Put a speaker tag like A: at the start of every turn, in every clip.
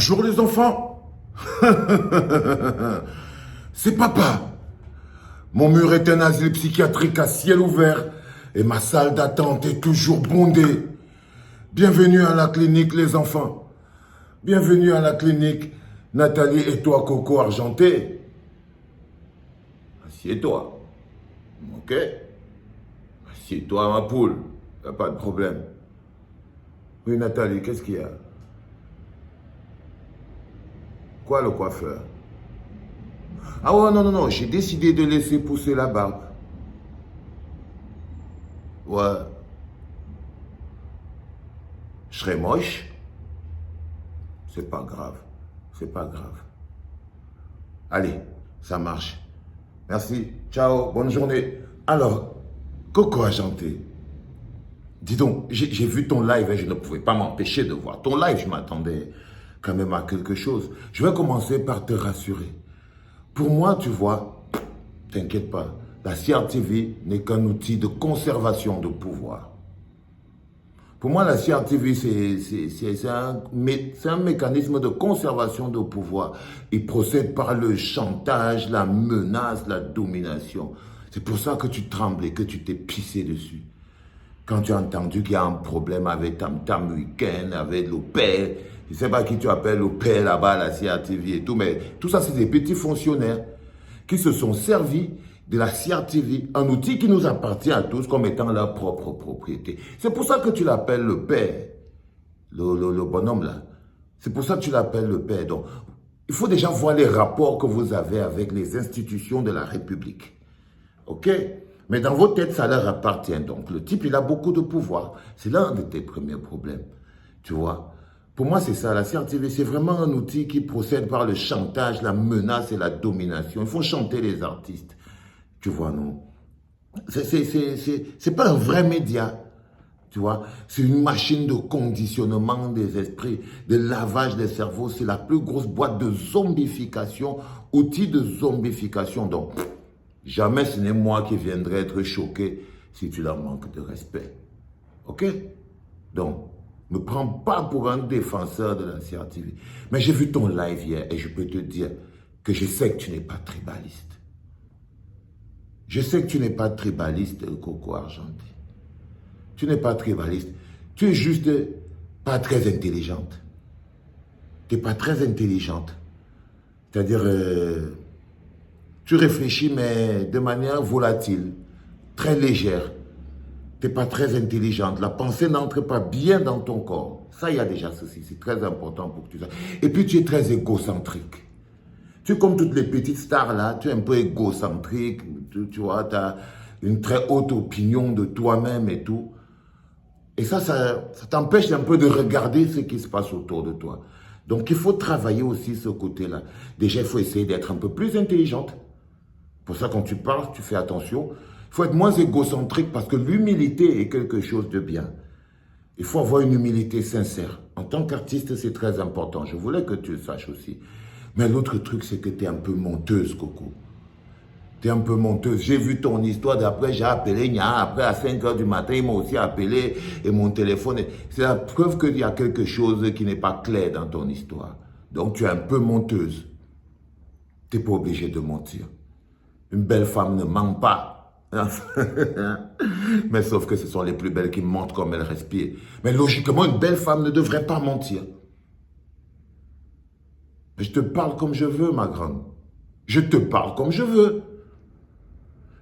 A: Bonjour les enfants. C'est papa. Mon mur est un asile psychiatrique à ciel ouvert et ma salle d'attente est toujours bondée. Bienvenue à la clinique les enfants. Bienvenue à la clinique Nathalie et toi Coco Argenté. Assieds-toi. Ok? Assieds-toi ma poule. Y a pas de problème. Oui Nathalie, qu'est-ce qu'il y a? Quoi le coiffeur? Ah ouais, non, non, non, j'ai décidé de laisser pousser la barbe. Ouais. Je serais moche? C'est pas grave. C'est pas grave. Allez, ça marche. Merci. Ciao, bonne journée. Alors, Coco Argenté, dis donc, j'ai vu ton live et je ne pouvais pas m'empêcher de voir ton live. Je m'attendais quand même à quelque chose. Je vais commencer par te rassurer. Pour moi, tu vois, t'inquiète pas, la CRTV n'est qu'un outil de conservation de pouvoir. Pour moi, la CRTV, c'est un mécanisme de conservation de pouvoir. Il procède par le chantage, la menace, la domination. C'est pour ça que tu trembles et que tu t'es pissé dessus. Quand tu as entendu qu'il y a un problème avec Tam Tam Weekend, avec le père, je ne sais pas qui tu appelles le père là-bas, la CRTV et tout, mais tout ça, c'est des petits fonctionnaires qui se sont servis de la CRTV, un outil qui nous appartient à tous comme étant leur propre propriété. C'est pour ça que tu l'appelles le père, le bonhomme là. C'est pour ça que tu l'appelles le père. Donc, il faut déjà voir les rapports que vous avez avec les institutions de la République. Ok? Mais dans vos têtes, ça leur appartient. Donc, le type, il a beaucoup de pouvoir. C'est l'un de tes premiers problèmes. Tu vois? Pour moi, c'est ça. La CRTV, c'est vraiment un outil qui procède par le chantage, la menace et la domination. Il faut chanter les artistes. Tu vois, non? C'est pas un vrai média. Tu vois? C'est une machine de conditionnement des esprits, de lavage des cerveaux. C'est la plus grosse boîte de zombification, outil de zombification. Donc, jamais ce n'est moi qui viendrai être choqué si tu leur manques de respect. Ok? Donc, ne me prends pas pour un défenseur de la CRTV. Mais j'ai vu ton live hier et je peux te dire que je sais que tu n'es pas tribaliste. Je sais que tu n'es pas tribaliste, Coco Argenté. Tu n'es pas tribaliste. Tu es juste pas très intelligente. Tu n'es pas très intelligente. C'est-à-dire, tu réfléchis, mais de manière volatile, très légère. Tu n'es pas très intelligente. La pensée n'entre pas bien dans ton corps. Ça, il y a déjà ceci. C'est très important pour que tu saches. Et puis, tu es très égocentrique. Tu es comme toutes les petites stars là, tu es un peu égocentrique, tu vois, tu as une très haute opinion de toi-même et tout. Et ça t'empêche un peu de regarder ce qui se passe autour de toi. Donc il faut travailler aussi ce côté-là. Déjà, il faut essayer d'être un peu plus intelligente. Pour ça, quand tu parles, tu fais attention. Il faut être moins égocentrique parce que l'humilité est quelque chose de bien. Il faut avoir une humilité sincère. En tant qu'artiste, c'est très important. Je voulais que tu le saches aussi. Mais l'autre truc, c'est que tu es un peu menteuse, Coco. Tu es un peu menteuse. J'ai vu ton histoire d'après, j'ai appelé Nia, après à 5 h du matin, il m'a aussi appelé et mon téléphone. C'est la preuve qu'il y a quelque chose qui n'est pas clair dans ton histoire. Donc tu es un peu menteuse. Tu n'es pas obligé de mentir. Une belle femme ne ment pas. Mais sauf que ce sont les plus belles qui mentent comme elles respirent. Mais logiquement, une belle femme ne devrait pas mentir. Je te parle comme je veux, ma grande. Je te parle comme je veux.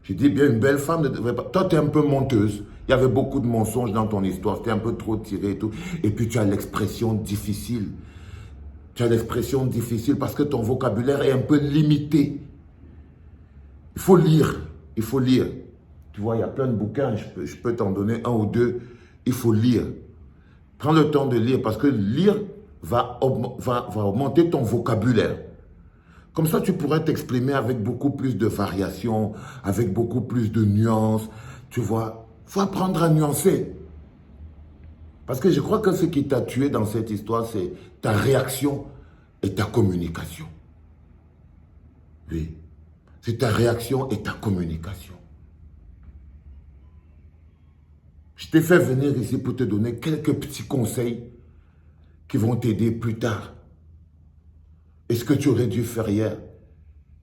A: Je dis bien, une belle femme ne devrait pas... Toi, tu es un peu menteuse. Il y avait beaucoup de mensonges dans ton histoire. C'était un peu trop tiré et tout. Et puis, tu as l'expression difficile. Tu as l'expression difficile parce que ton vocabulaire est un peu limité. Il faut lire. Il faut lire. Tu vois, il y a plein de bouquins. Je peux t'en donner un ou deux. Il faut lire. Prends le temps de lire parce que lire va augmenter ton vocabulaire. Comme ça, tu pourrais t'exprimer avec beaucoup plus de variations, avec beaucoup plus de nuances. Tu vois, il faut apprendre à nuancer. Parce que je crois que ce qui t'a tué dans cette histoire, c'est ta réaction et ta communication. Oui, c'est ta réaction et ta communication. Je t'ai fait venir ici pour te donner quelques petits conseils qui vont t'aider plus tard. Et ce que tu aurais dû faire hier,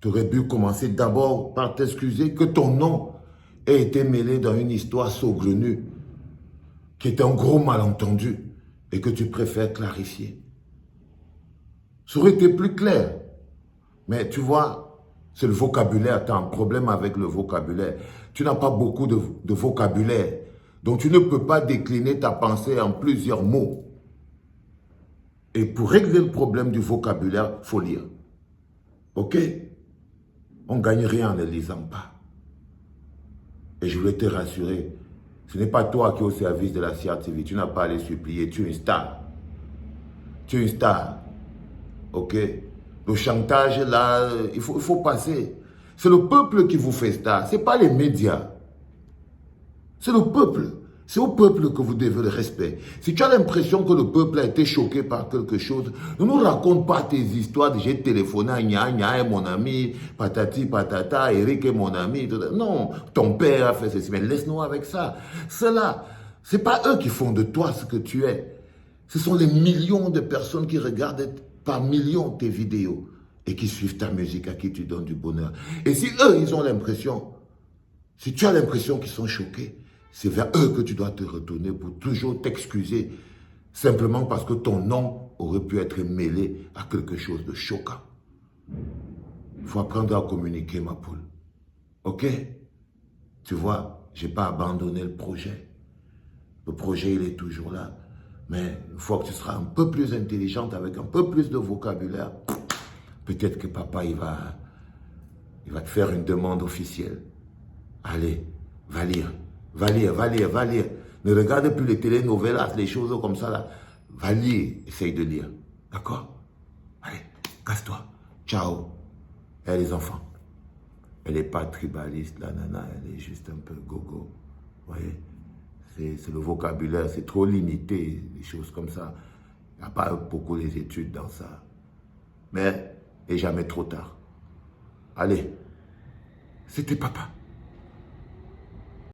A: tu aurais dû commencer d'abord par t'excuser que ton nom ait été mêlé dans une histoire saugrenue, qui est un gros malentendu, et que tu préfères clarifier. Ça aurait été plus clair. Mais tu vois, c'est le vocabulaire, tu as un problème avec le vocabulaire. Tu n'as pas beaucoup de vocabulaire. Donc tu ne peux pas décliner ta pensée en plusieurs mots. Et pour régler le problème du vocabulaire, il faut lire. Ok? On ne gagne rien en ne lisant pas. Et je voulais te rassurer, ce n'est pas toi qui es au service de la CRTV. Tu n'as pas à les supplier, tu es une star. Tu es une star. Ok? Le chantage, là, il faut passer. C'est le peuple qui vous fait star, ce n'est pas les médias. C'est le peuple. C'est au peuple que vous devez le respect. Si tu as l'impression que le peuple a été choqué par quelque chose, ne nous raconte pas tes histoires de j'ai téléphoné à Nya est mon ami, patati patata, Eric est mon ami. Non, ton père a fait ceci, mais laisse-nous avec ça. Cela, ce n'est pas eux qui font de toi ce que tu es. Ce sont les millions de personnes qui regardent par millions tes vidéos et qui suivent ta musique, à qui tu donnes du bonheur. Et si eux, ils ont l'impression, si tu as l'impression qu'ils sont choqués, c'est vers eux que tu dois te retourner pour toujours t'excuser, simplement parce que ton nom aurait pu être mêlé à quelque chose de choquant. Il faut apprendre à communiquer, ma poule. Ok? Tu vois, je n'ai pas abandonné le projet. Le projet, il est toujours là. Mais une fois que tu seras un peu plus intelligente, avec un peu plus de vocabulaire, peut-être que papa, il va te faire une demande officielle. Allez, va lire. Va lire, va lire, va lire. Ne regarde plus les télénovelas, les choses comme ça là. Va lire, essaye de lire. D'accord? Allez, casse-toi. Ciao. Et les enfants. Elle n'est pas tribaliste, la nana, elle est juste un peu gogo. Vous voyez? C'est le vocabulaire, c'est trop limité, des choses comme ça. Il n'y a pas beaucoup les études dans ça. Mais il n'est jamais trop tard. Allez, c'était papa.